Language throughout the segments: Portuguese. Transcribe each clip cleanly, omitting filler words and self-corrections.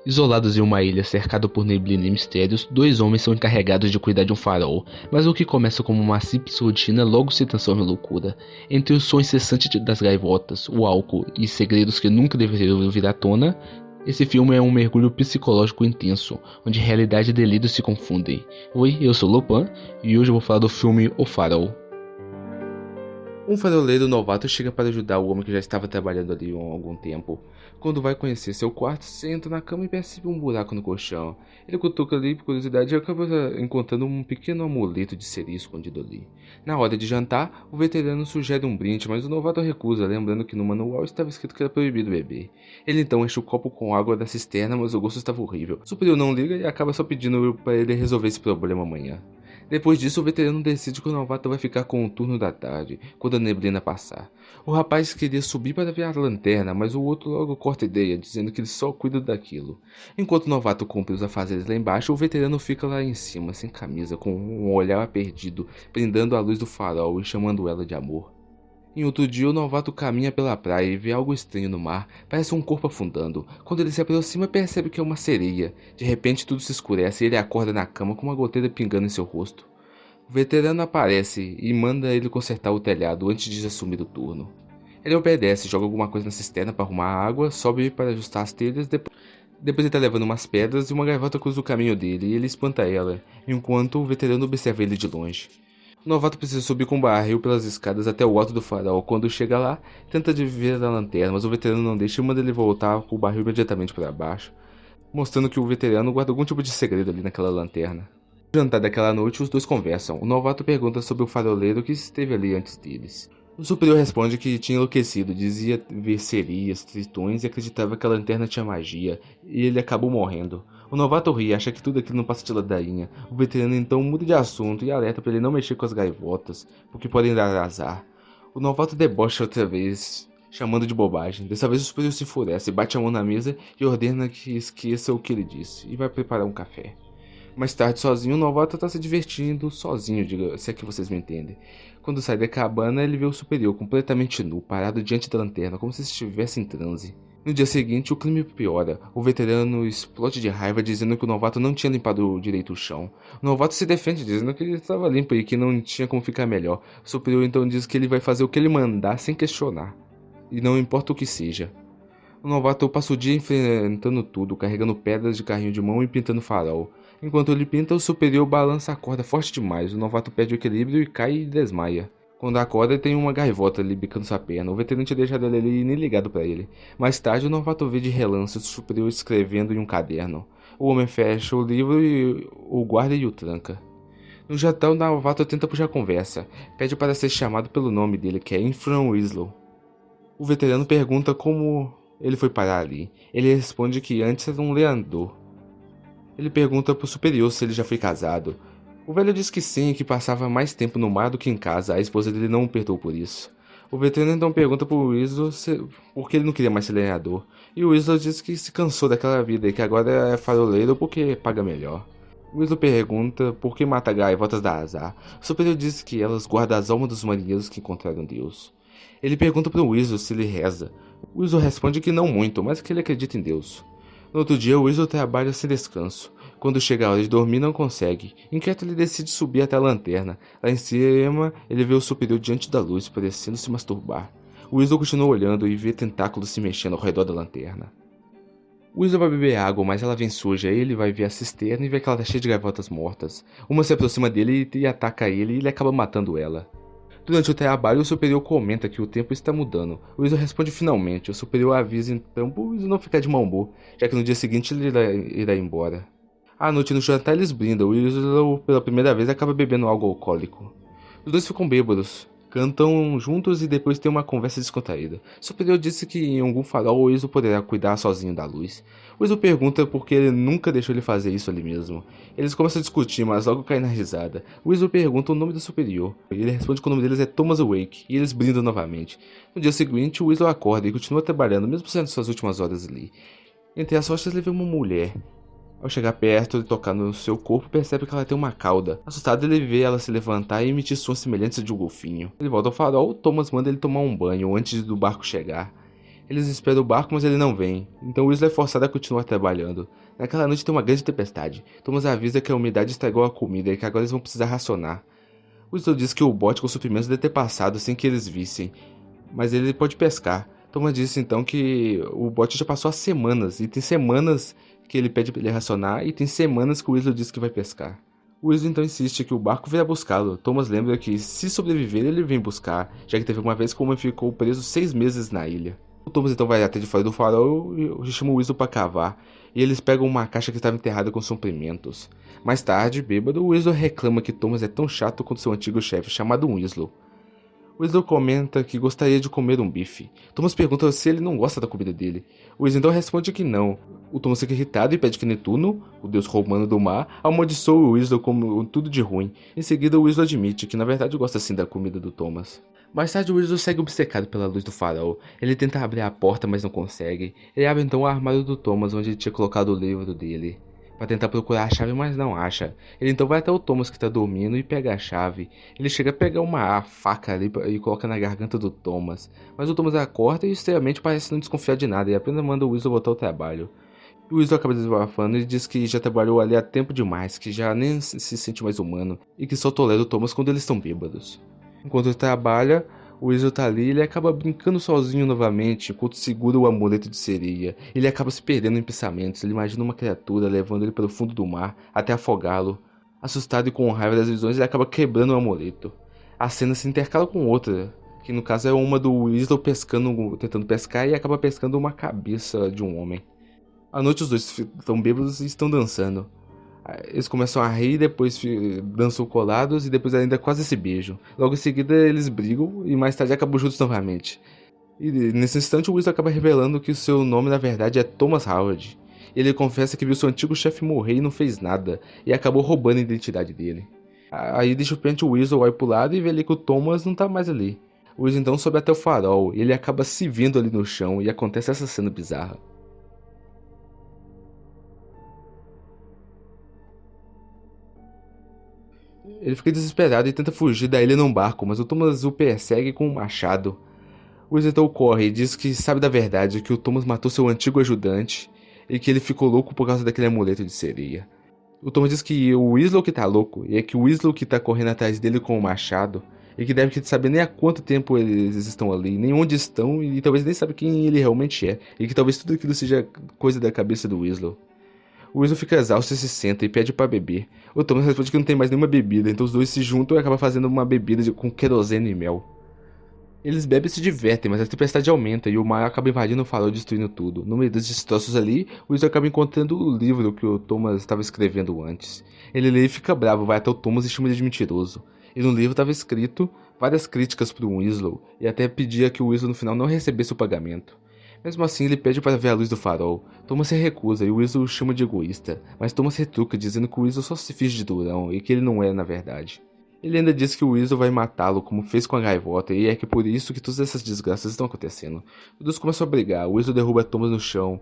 Isolados em uma ilha cercado por neblina e mistérios, dois homens são encarregados de cuidar de um farol, mas o que começa como uma simples rotina logo se transforma em loucura. Entre o som incessante das gaivotas, o álcool e segredos que nunca deveriam vir à tona, esse filme é um mergulho psicológico intenso, onde realidade e delírio se confundem. Oi, eu sou Lopan e hoje eu vou falar do filme O Farol. Um faroleiro novato chega para ajudar o homem que já estava trabalhando ali há algum tempo. Quando vai conhecer seu quarto, senta na cama e percebe um buraco no colchão. Ele cutuca ali por curiosidade e acaba encontrando um pequeno amuleto de siri escondido ali. Na hora de jantar, o veterano sugere um brinde, mas o novato recusa, lembrando que no manual estava escrito que era proibido beber. Ele então enche o copo com água da cisterna, mas o gosto estava horrível. O superior não liga e acaba só pedindo para ele resolver esse problema amanhã. Depois disso, o veterano decide que o novato vai ficar com o turno da tarde, quando a neblina passar. O rapaz queria subir para ver a lanterna, mas o outro logo corta a ideia, dizendo que ele só cuida daquilo. Enquanto o novato cumpre os afazeres lá embaixo, o veterano fica lá em cima, sem camisa, com um olhar perdido, prendendo a luz do farol e chamando ela de amor. Em outro dia, o novato caminha pela praia e vê algo estranho no mar, parece um corpo afundando. Quando ele se aproxima, percebe que é uma sereia. De repente, tudo se escurece e ele acorda na cama com uma goteira pingando em seu rosto. O veterano aparece e manda ele consertar o telhado antes de assumir o turno. Ele obedece, joga alguma coisa na cisterna para arrumar a água, sobe para ajustar as telhas, depois ele tá levando umas pedras e uma gaivota cruza o caminho dele e ele espanta ela, enquanto o veterano observa ele de longe. O novato precisa subir com um barril pelas escadas até o alto do farol. Quando chega lá, tenta de ver a lanterna, mas o veterano não deixa e manda ele voltar com o barril imediatamente para baixo, mostrando que o veterano guarda algum tipo de segredo ali naquela lanterna. No jantar daquela noite, os dois conversam. O novato pergunta sobre o faroleiro que esteve ali antes deles. O superior responde que tinha enlouquecido, dizia ver serias, tritões e acreditava que a lanterna tinha magia, e ele acabou morrendo. O novato ri e acha que tudo aquilo não passa de ladainha. O veterano então muda de assunto e alerta para ele não mexer com as gaivotas, porque podem dar azar. O novato debocha outra vez, chamando de bobagem. Dessa vez o superior se enfurece, bate a mão na mesa e ordena que esqueça o que ele disse, e vai preparar um café. Mais tarde, sozinho, o novato está se divertindo sozinho, se é que vocês me entendem. Quando sai da cabana, ele vê o superior completamente nu, parado diante da lanterna, como se estivesse em transe. No dia seguinte, o clima piora. O veterano explode de raiva, dizendo que o novato não tinha limpado direito o chão. O novato se defende, dizendo que ele estava limpo e que não tinha como ficar melhor. O superior então diz que ele vai fazer o que ele mandar sem questionar, e não importa o que seja. O novato passa o dia enfrentando tudo, carregando pedras de carrinho de mão e pintando farol. Enquanto ele pinta, o superior balança a corda forte demais. O novato perde o equilíbrio e cai e desmaia. Quando acorda, tem uma gaivota ali bicando sua perna. O veterano tinha deixado ele ali e nem ligado para ele. Mais tarde, o novato vê de relance o superior escrevendo em um caderno. O homem fecha o livro e o guarda e o tranca. No jantar, o novato tenta puxar conversa. Pede para ser chamado pelo nome dele, que é Infran Winslow. O veterano pergunta como ele foi parar ali. Ele responde que antes era um leandor. Ele pergunta pro superior se ele já foi casado. O velho diz que sim e que passava mais tempo no mar do que em casa. A esposa dele não o perdoou por isso. O veterano então pergunta pro Winslow por que ele não queria mais ser lenhador. E o Winslow diz que se cansou daquela vida e que agora é faroleiro porque paga melhor. O Winslow pergunta por que mata gaivotas dá azar. O superior diz que elas guardam as almas dos marinheiros que encontraram Deus. Ele pergunta pro Winslow se ele reza. O Winslow responde que não muito, mas que ele acredita em Deus. No outro dia, o Winslow trabalha sem descanso. Quando chega a hora de dormir, não consegue. Inquieto, ele decide subir até a lanterna. Lá em cima, ele vê o superior diante da luz, parecendo se masturbar. O Winslow continua olhando e vê tentáculos se mexendo ao redor da lanterna. O Winslow vai beber água, mas ela vem suja. Ele vai ver a cisterna e vê que ela está cheia de gaivotas mortas. Uma se aproxima dele e ataca ele e ele acaba matando ela. Durante o trabalho, o superior comenta que o tempo está mudando. O Winslow responde finalmente. O superior avisa então para o Winslow não ficar de mau humor, já que no dia seguinte ele irá embora. À noite no jantar eles brindam. O Winslow pela primeira vez acaba bebendo algo alcoólico. Os dois ficam bêbados, cantam juntos e depois tem uma conversa descontraída. O superior disse que em algum farol o Winslow poderá cuidar sozinho da luz. O Winslow pergunta por que ele nunca deixou ele fazer isso ali mesmo. Eles começam a discutir, mas logo caem na risada. O Winslow pergunta o nome do superior. Ele responde que o nome deles é Thomas Wake, e eles brindam novamente. No dia seguinte, o Winslow acorda e continua trabalhando, mesmo sendo suas últimas horas ali. Entre as rochas ele vê uma mulher. Ao chegar perto e tocar no seu corpo, percebe que ela tem uma cauda. Assustado, ele vê ela se levantar e emitir sons semelhantes de um golfinho. Ele volta ao farol, Thomas manda ele tomar um banho antes do barco chegar. Eles esperam o barco, mas ele não vem, então Weasley é forçado a continuar trabalhando. Naquela noite tem uma grande tempestade. Thomas avisa que a umidade estragou a comida e que agora eles vão precisar racionar. Weasley diz que o bote com suprimentos deve ter passado sem que eles vissem, mas ele pode pescar. Thomas disse então que o bote já passou há semanas, e tem semanas que ele pede para ele racionar, e tem semanas que o Weasley diz que vai pescar. O Weasley então insiste que o barco virá buscá-lo. Thomas lembra que, se sobreviver, ele vem buscar, já que teve uma vez que o homem ficou preso 6 meses na ilha. O Thomas então vai até de fora do farol e chama o Weasley para cavar, e eles pegam uma caixa que estava enterrada com suprimentos. Mais tarde, bêbado, o Weasley reclama que Thomas é tão chato quanto seu antigo chefe, chamado Weasley. Weasley comenta que gostaria de comer um bife. Thomas pergunta se ele não gosta da comida dele. Weasley então responde que não. O Thomas fica irritado e pede que Netuno, o deus romano do mar, amaldiçoe o Weasley como tudo de ruim. Em seguida, o Weasley admite que na verdade gosta sim da comida do Thomas. Mais tarde, o Weasley segue obcecado pela luz do farol. Ele tenta abrir a porta, mas não consegue. Ele abre então o armário do Thomas, onde ele tinha colocado o livro dele, para tentar procurar a chave, mas não acha. Ele então vai até o Thomas que está dormindo e pega a chave. Ele chega a pegar uma faca ali e coloca na garganta do Thomas, mas o Thomas acorda e extremamente parece não desconfiar de nada e apenas manda o Weasley voltar ao trabalho. O Weasley acaba desabafando e diz que já trabalhou ali há tempo demais, que já nem se sente mais humano e que só tolera o Thomas quando eles estão bêbados. Enquanto ele trabalha, o Weasley tá ali e ele acaba brincando sozinho novamente, enquanto segura o amuleto de sereia. Ele acaba se perdendo em pensamentos, ele imagina uma criatura levando ele para o fundo do mar, até afogá-lo. Assustado e com raiva das visões, ele acaba quebrando o amuleto. A cena se intercala com outra, que no caso é uma do Weasley tentando pescar e acaba pescando uma cabeça de um homem. À noite os dois estão bêbados e estão dançando. Eles começam a rir, depois dançam colados e depois ainda quase se beijam. Logo em seguida eles brigam e mais tarde acabam juntos novamente. E nesse instante o Weasley acaba revelando que o seu nome na verdade é Thomas Howard. Ele confessa que viu seu antigo chefe morrer e não fez nada, e acabou roubando a identidade dele. Aí deixa o pente o Weasley olha pro lado e vê ali que o Thomas não tá mais ali. O Weasley então sobe até o farol e ele acaba se vendo ali no chão e acontece essa cena bizarra. Ele fica desesperado e tenta fugir da ilha num barco, mas o Thomas o persegue com um machado. O Weasley então corre e diz que sabe da verdade, que o Thomas matou seu antigo ajudante e que ele ficou louco por causa daquele amuleto de sereia. O Thomas diz que o Weasley que tá louco, e é que o Weasley que tá correndo atrás dele com o machado, e que deve saber nem há quanto tempo eles estão ali, nem onde estão, e talvez nem sabe quem ele realmente é, e que talvez tudo aquilo seja coisa da cabeça do Weasley. O Weasley fica exausto e se senta e pede para beber. O Thomas responde que não tem mais nenhuma bebida, então os dois se juntam e acabam fazendo uma bebida com querosene e mel. Eles bebem e se divertem, mas a tempestade aumenta e o mar acaba invadindo o farol e destruindo tudo. No meio dos destroços ali, o Weasley acaba encontrando o livro que o Thomas estava escrevendo antes. Ele lê e fica bravo, vai até o Thomas e chama ele de mentiroso. E no livro estava escrito várias críticas para o Weasley e até pedia que o Weasley no final não recebesse o pagamento. Mesmo assim, ele pede para ver a luz do farol. Thomas se recusa e o Weasley o chama de egoísta, mas Thomas retruca dizendo que o Weasley só se finge de durão e que ele não é na verdade. Ele ainda diz que o Weasley vai matá-lo como fez com a gaivota e é que por isso que todas essas desgraças estão acontecendo. Os dois começam a brigar, o Weasley derruba Thomas no chão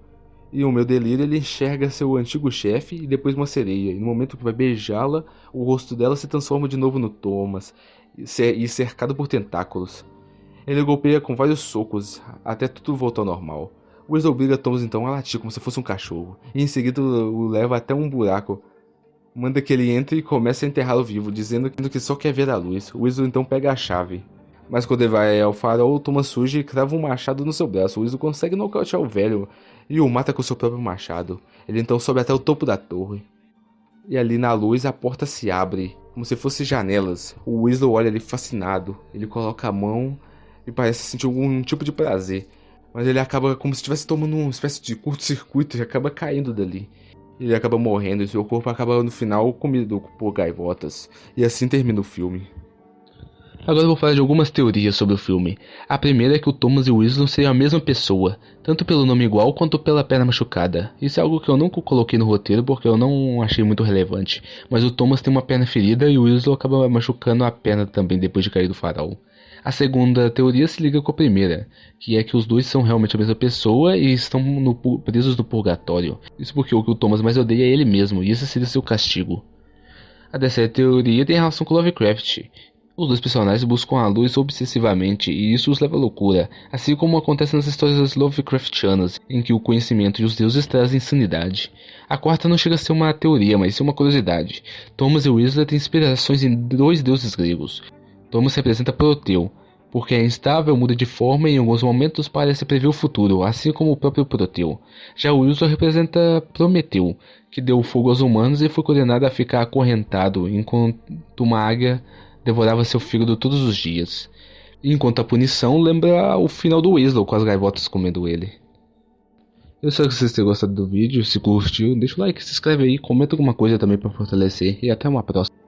e no meu delírio ele enxerga seu antigo chefe e depois uma sereia, e no momento que vai beijá-la, o rosto dela se transforma de novo no Thomas e cercado por tentáculos. Ele golpeia com vários socos, até tudo voltar ao normal. O Weasley obriga Thomas então a latir como se fosse um cachorro, e em seguida o leva até um buraco. Manda que ele entre e começa a enterrá-lo vivo, dizendo que só quer ver a luz. O Weasley então pega a chave. Mas quando ele vai ao farol, o Thomas surge e crava um machado no seu braço. O Weasley consegue nocautear o velho e o mata com seu próprio machado. Ele então sobe até o topo da torre. E ali na luz a porta se abre, como se fossem janelas. O Weasley olha ali fascinado. Ele coloca a mão e parece sentir algum tipo de prazer, mas ele acaba como se estivesse tomando uma espécie de curto-circuito e acaba caindo dali. Ele acaba morrendo e seu corpo acaba no final comido por gaivotas, e assim termina o filme. Agora eu vou falar de algumas teorias sobre o filme. A primeira é que o Thomas e o Weasley seriam a mesma pessoa, tanto pelo nome igual quanto pela perna machucada. Isso é algo que eu nunca coloquei no roteiro porque eu não achei muito relevante, mas o Thomas tem uma perna ferida e o Weasley acaba machucando a perna também depois de cair do farol. A segunda teoria se liga com a primeira, que é que os dois são realmente a mesma pessoa e estão presos no purgatório. Isso porque o que o Thomas mais odeia é ele mesmo, e esse seria seu castigo. A terceira teoria tem relação com Lovecraft. Os dois personagens buscam a luz obsessivamente e isso os leva à loucura, assim como acontece nas histórias Lovecraftianas, em que o conhecimento e os deuses trazem insanidade. A quarta não chega a ser uma teoria, mas sim uma curiosidade. Thomas e Weasley têm inspirações em dois deuses gregos. Thomas representa Proteu, porque é instável, muda de forma e em alguns momentos parece prever o futuro, assim como o próprio Proteu. Já Wilson representa Prometeu, que deu fogo aos humanos e foi condenado a ficar acorrentado enquanto uma águia devorava seu fígado todos os dias. Enquanto a punição lembra o final do Weasley, com as gaivotas comendo ele. Eu espero que vocês tenham gostado do vídeo. Se curtiu, deixa o like, se inscreve aí, comenta alguma coisa também para fortalecer e até uma próxima.